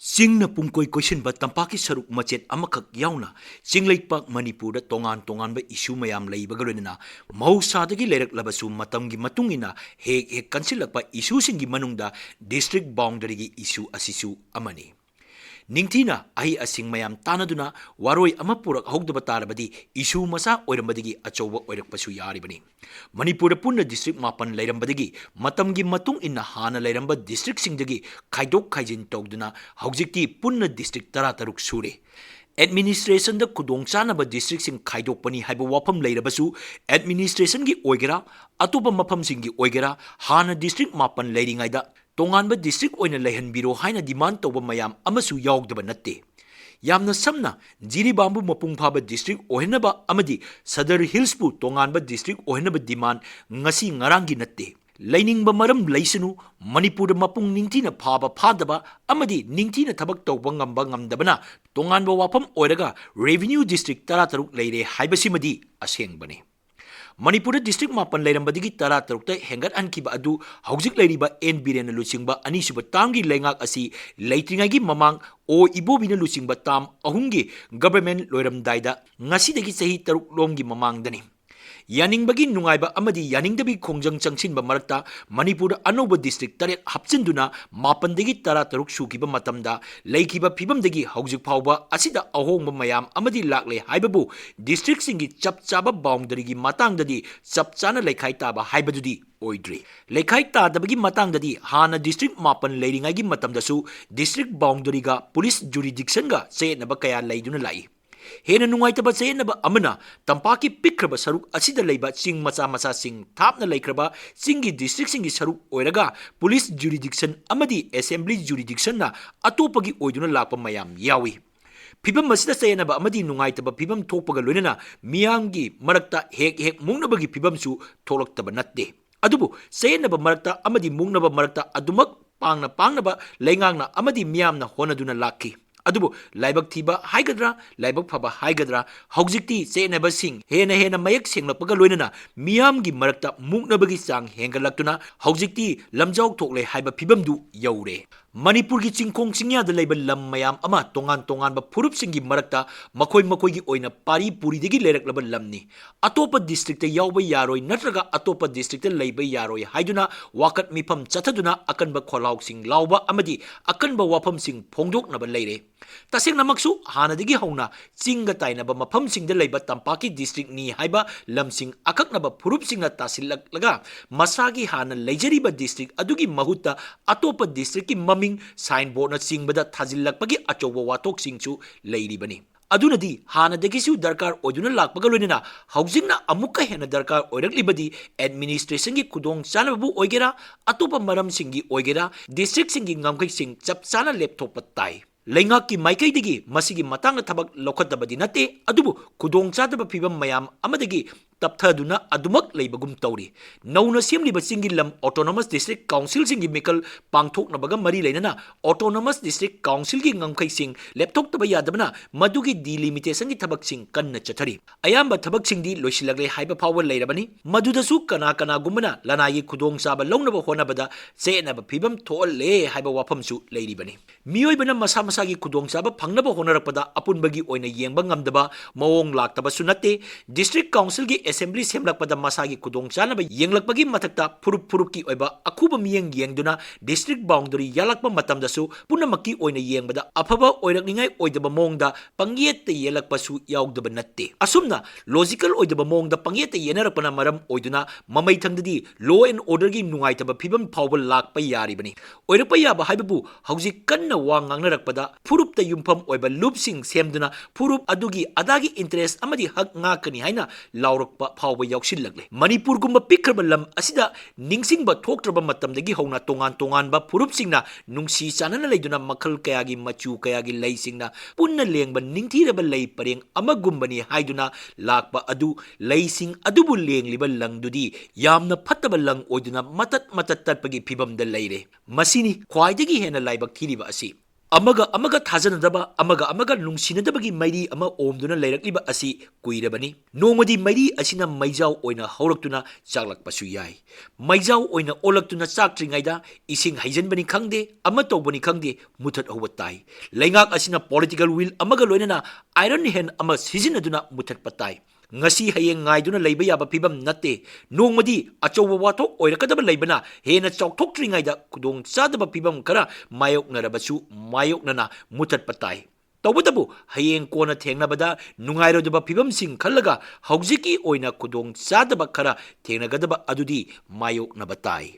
Singna pungkoi question ba tampaki saruk macet amakak yauna Singlaipak Manipur da tongan ba issue mayam leibagalona mahausadagi leirak matamgi matungina he kansilakpa issue singi manungda district boundary gi issue asisu amani Ningtina ahi asing mayam tanaduna waroi amapurak hogdaba tarabadi issue masa oirambadigi achoba oirakpasu yaribani Manipur punna district mapan lairambadigi matamgi matung inna hana lairamba district singdagi khaidok khaijin tawduna haujikti punna district tarataruk sure Administration da kudong chanaba district sing khaidok pani haiba wafam lairabasu administration gi oigera atoba mafam singi oigera hana district mapan lairingaida tonganba district oina leihanbiro haina demand tawba mayam amasu yaugdaba natte Yamna samna Jiribambu mapung phaba district ohenaba amadi Sadar Hills pu tonganba district ohenaba demand ngasi ngarangi natte Lainingba maram laisanu Manipur mapung ningtina phaba phadaba amadi ningtina thabak tawba ngamba ngamdabana tonganba wafam oiraga revenue district tarataruk leire haibasimadi asengbani Manipur district mapan lairambadigi tara tarukta hengat ankiba adu haujik lairiba en birena luchingba anisuba tamgi lengak asi leitringagi mamang o ibobina luchingba tam ahungi government loiramdaida ngasidagi sahi taruk lomgi mamangdani Yaningbagi nungaiba amadi yaningdabi khongjang changsinba marakta Manipur anoba district taret hapchinduna mapandagi tara taruk sukiba matamda leikiba phibamdagi haujik phawba asida ahongba mayam amadi lakle haibabu district singi chapchaba boundary gi matangdadi chapchana leikhai taba haibadudi oidri leikhai tadabagi matangdadi hana district mapan leiringai gi matamdasu district boundary ga police jurisdiction ga chenaba kaya leiduna lai Hena nungaitaba chenaba amana tampaki pikraba saruk asida leiba sing macha sing thapna leikraba singi district singi saruk oiraga police jurisdiction amadi assembly jurisdiction na atopagi oiduna lakpa mayam yawi Pibam masida sayanaba amadi nungaitaba pibam thokpaga loinana miyamgi marakta hek mungnabagi pibam su tholaktaba natte adubu sayanaba marakta amadi mungnaba marakta adumak pangnaba leingangna amadi miyamna honaduna lakki Adubu laibak thiba haigadra laibak phaba haigadra haujikti chenaba sing hena mayak senglapga loinana miyamgi marakta muknabagi sang hengalaktuna haujikti lamjau thokle haiba phibamdu yaure Manipur gi chingkhong chingya da leiba lam mayam ama tongan ba phurup singi marakta makoi gi oina pari puri degi lerak lamni atopa district ta yawba yaroi natraga atopa district ta leiba yaroi haiduna wakat mifam chathaduna akanba kholauk sing lawba amadi akanba wafam sing phongdok naba leire taseng namaksu hana degi hauna chinga taina ba mafam sing da leiba tampaki district ni haiba lamsing akaknaba phurup singa tasilak laga masagi hana leijari ba district adugi mahutta atopa district ki signboard na singbada thazilakpagi achoba watok singchu leiribani adunadi hana degisu darkar oduna lakpaga loinana haujingna amukka hena darkar oiraklibadi administration gi kudong chanabu oigera atopa maram singi oigera district singi ngamkai sing chapchana laptop patai Lengak ki maikai digi masigi matang thabak lokhatabadi nate adubu kudong chadaba phibam mayam amadagi tapthaduna adumak leibagum tawri nauna semliba singilam autonomous district council singi mikal pangthoknabaga mari leinana autonomous district council gi ngangkai sing laptop taba yadabana madugi delimitation gi thabak sing kanna chathari ayamba thabak sing di loisilagle haiba power leirabani madudasu kana gumana lanai kudong chaba longnaba honabada chenaba phibam tholle haiba wafam su leiribani miyoibana masagi kudong chaba phangnaba honarakpada apunbagi oina yengba ngamdaba mawong laktaba sunate district council gi assembly semlakpada masagi kudong chanaba yenglakpagi mathakta phurup ki oiba akuba miyeng yengduna district boundary yalakpa matamdasu punamaki oina yengbada afaba oirakningai oidaba mongda pangyet yelakpasu yaugdaba natte asumna logical oidaba mongda pangyet yenarakpana maram oiduna mamai thangdadi law and order gi nungaitaba phibam phawba lakpa yaribani oirakpa yaba haibabu hauji kanna wa ngangnarakpada phurup ta yumpham oiba loopsing semduna phurup adugi adagi interest amadi hak ngakani haina lawrak phawba yauksinlagle Manipur gumba pikraba lam asida ningsingba thoktraba matamdagi hauna tongan ba phurupsingna nungsi chanana leiduna makhal kayagi machu kayagi leisingna punna lengba ningthiraba lei pareng amagumbani haiduna lakpa adu leising adubu lengliba langdudi yamna phattaba lang oiduna matat tatpagi phibamda leire masini khwaidagi hena laibak thiriba asi amaga thajanadaba amaga nungsinadabagi mairi ama omduna leirakliba asi kuirabani nongmadi mairi asina maijau oina hauраktuna chaklakpasu yai maijau oina olaktuna chaktringaida ising haijanbani khangde ama tawbani khangde muthat hoba tai leingak asina political will amaga loinana iron hand ama sijinaduna muthat patai ngasi hayeng ngaiduna leiba yaba phibam natte nongmadi achowa wathok oirakadaba leibana hena chawthoktringaida kudong chadaba phibam kara mayoknarabasu mayoknana muthat patai tawbadabu hayeng kona thengnabada nungairodaba phibam sing khallaga haujiki oina kudong chadaba kara thengnagadaba adudi mayoknaba tai